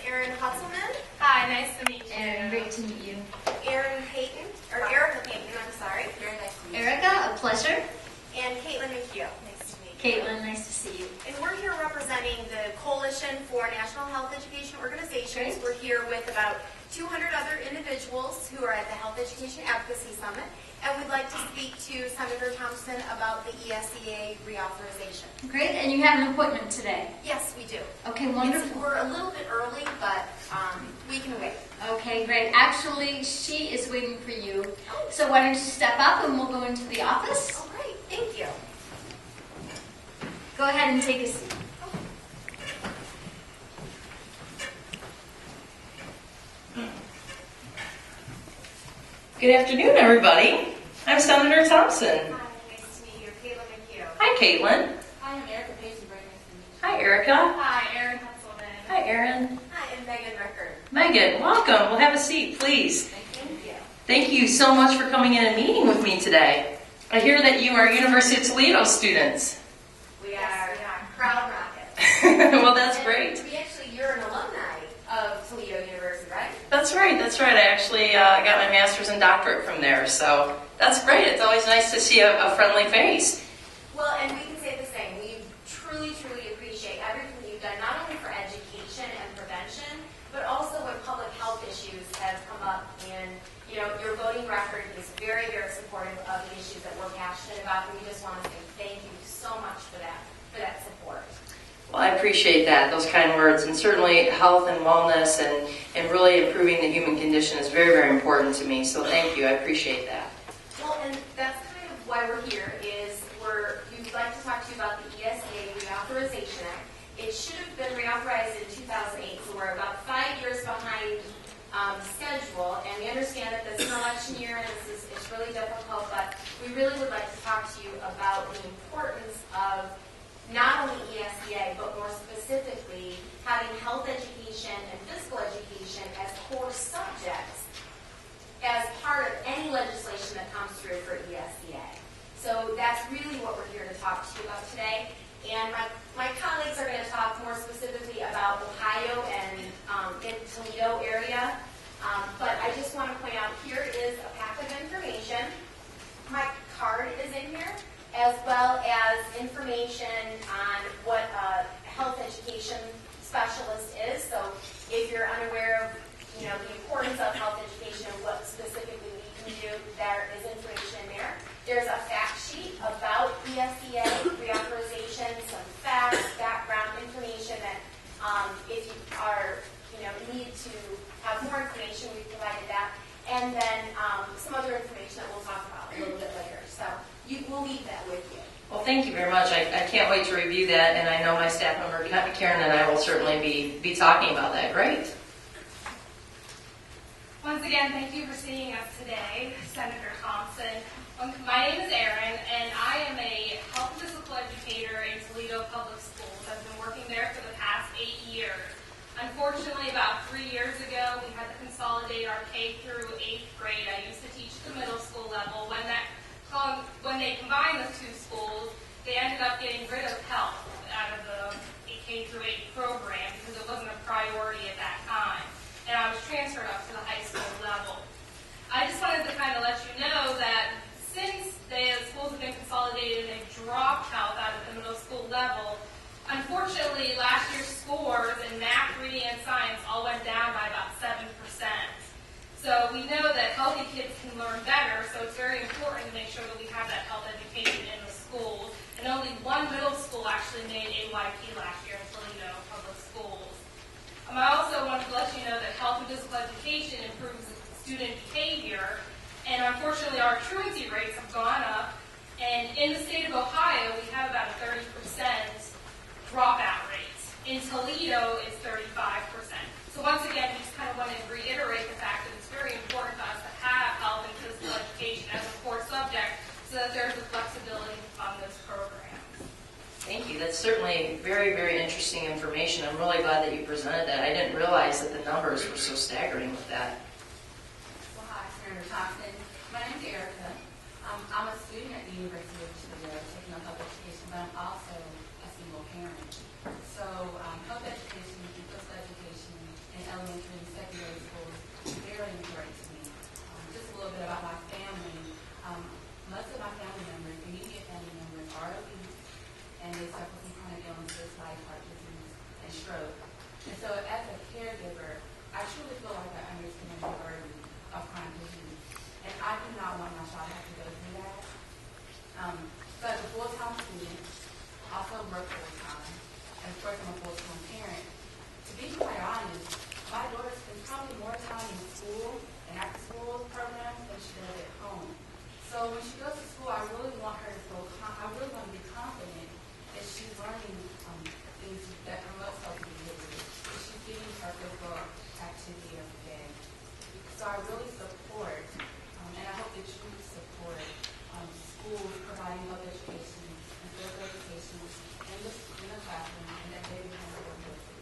Erin Hutzelman. Hi, nice to meet you. Erin, great to meet you. Erica Payton, I'm sorry. Very nice to meet you. Erica, a pleasure. And Caitlin McHugh. Nice to meet you. Caitlin, nice to see you. And we're here representing the Coalition for National Health Education Organizations. Great. We're here with about 200 other individuals who are at the Health Education Advocacy Summit. And we'd like to speak to Senator Thompson about the ESEA reauthorization. Great, and you have an appointment today. Yes, we do. Okay, wonderful. We're a little bit early, but we can wait. Okay, great. Actually, she is waiting for you. So why don't you step up and we'll go into the office. Oh, great. Thank you. Go ahead and take a seat. Good afternoon, everybody. I'm Senator Thompson. Hi, nice to meet you. Caitlin McHugh. Hi, Caitlin. Hi, I'm Erica Payton. Very nice to meet you. Hi, Erica. Hi, Erin Hutzelman. Hi, Erin. Hi, and Megan Rickard. Megan, welcome. We'll have a seat, please. Thank you. Thank you so much for coming in and meeting with me today. I hear that you are University of Toledo students. We are proud rockets. Well, that's great. You're an alumni of Toledo University, right? That's right. I actually got my master's and doctorate from there, so that's great. It's always nice to see a friendly face. Well, and we can say the same. We truly, truly appreciate everything you've done, not only for education and prevention, but also when public health issues have come up. And, your voting record is very, very supportive of the issues that we're passionate about. And we just want to say thank you so much for that support. Well, I appreciate that, those kind words, and certainly health and wellness and really improving the human condition is very, very important to me, so thank you, I appreciate that. Well, and that's kind of why we're here, is we'd like to talk to you about the ESEA Reauthorization Act. It should have been reauthorized in 2008, so we're about 5 years behind schedule, and we understand that this is an election year and it's really difficult, but we really would like to talk to you about the importance of not only ESEA, but more specifically, having health education and physical education as core subjects as part of any legislation that comes through for ESEA. So that's really what we're here to talk to you about today. And my colleagues are going to talk more specifically about Ohio and in Toledo area. But I just want to point out, here is a pack of information. My card is in here, as well as information on what a health education specialist is. So if you're unaware of the importance of health education and what specifically we can do, there is information in there. There's a fact sheet about ESEA reauthorization, some facts, background information that if you are need to have more information, we've provided that. And then some other information that we'll talk about a little bit later. So we'll leave that with you. Well, thank you very much. I can't wait to review that, and I know my staff member Karen and I will certainly be talking about that. Great. Once again, thank you for seeing us today, Senator Thompson. My name is Erin, and I am a health and physical educator in Toledo Public Schools. I've been working there for the past 8 years. Unfortunately, about 3 years ago, we had to consolidate our K through 8th grade. I used to teach the middle school level. When they combined the two schools, they ended up getting rid of health out of the K through 8 program because it wasn't a priority at that time. And I was transferred up to the high school level. I just wanted to kind of let you know that since the schools have been consolidated and they've dropped health out of the middle school level, unfortunately, last year's scores in math, reading, and science all went down by about 7%. So we know that healthy kids can learn better, so it's very important to make sure that we have that health education in the schools. And only one middle school actually made AYP last year in Toledo Public Schools. I also wanted to let you know that health and physical education improves student behavior, and unfortunately our truancy rates have gone up. And in the state of Ohio, we have about a 30% dropout rate. In Toledo, it's 35%. So once again, we just kind of want to reiterate the fact that it's very important to us to have health and physical education as a core subject so that there's a flexibility to fund those programs. Thank you. That's certainly very, very interesting information. I'm really glad that you presented that. I didn't realize that the numbers were so staggering with that. Well, hi, Senator Thompson. My name's Erica. I'm a student at the University of Toledo taking up public education, but I'm also a single parent. So health education and physical education and so as a caregiver, I truly feel like I understand the burden of chronic disease. And I do not want my child to have to go through that. So as a full-time student, also work full-time, and of course I'm a full-time parent. To be quite honest, my daughter spends probably more time in school and after-school programs than she does at home. So when she goes to school, I really want her to feel, I really want to be confident that she's learning things that promote healthy behavior, that she's getting her physical activity every day. So I really support, and I hope that you support schools providing health education and physical education in the classroom, and that they become more inclusive.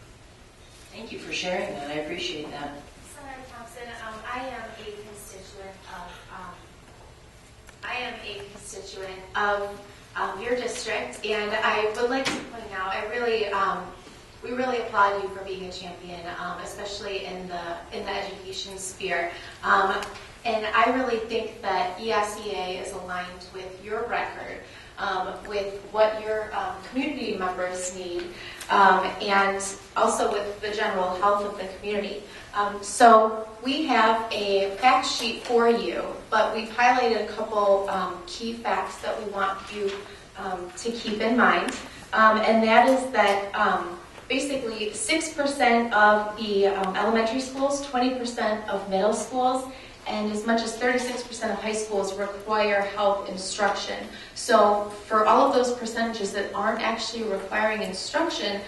Thank you for sharing that. I appreciate that. Senator Thompson, I am a constituent of your district, and I would like to point out, we really applaud you for being a champion, especially in the education sphere. And I really think that ESEA is aligned with your record, with what your community members need, and also with the general health of the community. So we have a fact sheet for you, but we've highlighted a couple key facts that we want you to keep in mind, and that is that basically 6% of the elementary schools, 20% of middle schools, and as much as 36% of high schools require health instruction. So for all of those percentages that aren't actually requiring instruction,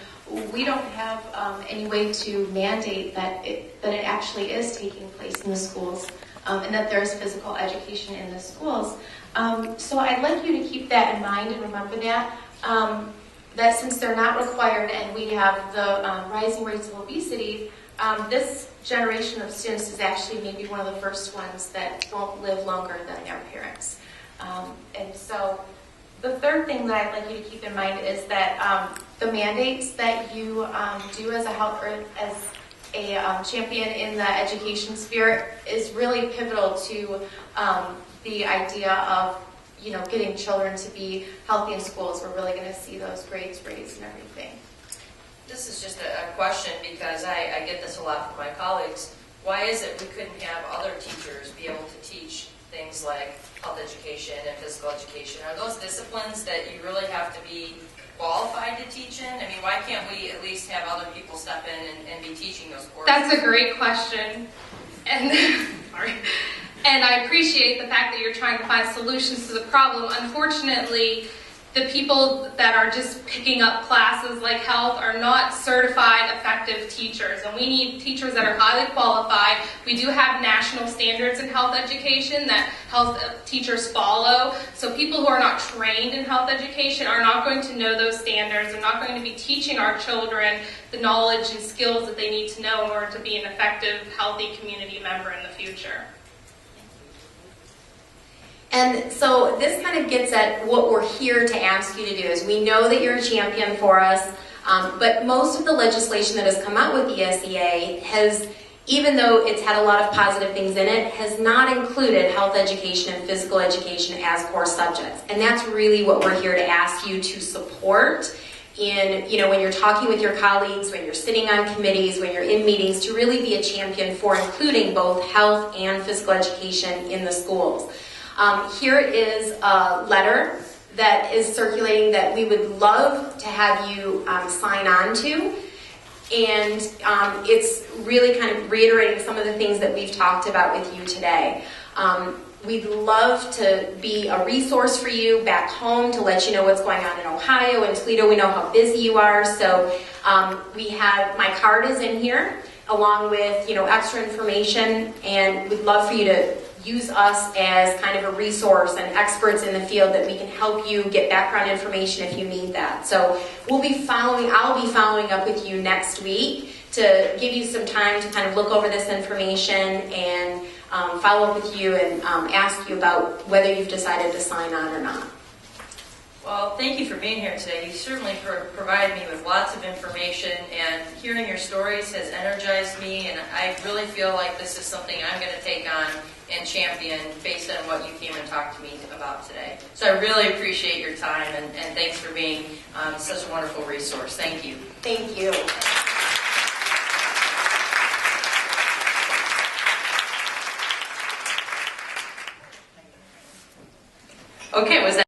we don't have any way to mandate that it actually is taking place in the schools, and that there's physical education in the schools. So I'd like you to keep that in mind and remember that, that since they're not required and we have the rising rates of obesity, this generation of students is actually maybe one of the first ones that won't live longer than their parents. And so the third thing that I'd like you to keep in mind is that the mandates that you do as a health or as a champion in the education sphere is really pivotal to the idea of getting children to be healthy in schools. We're really going to see those grades raised and everything. This is just a question because I get this a lot from my colleagues. Why is it we couldn't have other teachers be able to teach things like health education and physical education? Are those disciplines that you really have to be qualified to teach in? I mean, why can't we at least have other people step in and be teaching those courses? That's a great question. And sorry. And I appreciate the fact that you're trying to find solutions to the problem. Unfortunately, the people that are just picking up classes like health are not certified effective teachers, and we need teachers that are highly qualified. We do have national standards in health education that health teachers follow, so people who are not trained in health education are not going to know those standards. They're not going to be teaching our children the knowledge and skills that they need to know in order to be an effective, healthy community member in the future. And so this kind of gets at what we're here to ask you to do is we know that you're a champion for us, but most of the legislation that has come out with ESEA has, even though it's had a lot of positive things in it, has not included health education and physical education as core subjects. And that's really what we're here to ask you to support in, when you're talking with your colleagues, when you're sitting on committees, when you're in meetings, to really be a champion for including both health and physical education in the schools. Here is a letter that is circulating that we would love to have you sign on to. And it's really kind of reiterating some of the things that we've talked about with you today. We'd love to be a resource for you back home to let you know what's going on in Ohio and Toledo. We know how busy you are. So we have, my card is in here along with, extra information, and we'd love for you to use us as kind of a resource and experts in the field that we can help you get background information if you need that. So I'll be following up with you next week to give you some time to kind of look over this information and follow up with you and ask you about whether you've decided to sign on or not. Well, thank you for being here today. You certainly provided me with lots of information, and hearing your stories has energized me, and I really feel like this is something I'm going to take on and champion based on what you came and talked to me about today. So I really appreciate your time, and thanks for being such a wonderful resource. Thank you. Thank you. Okay, was that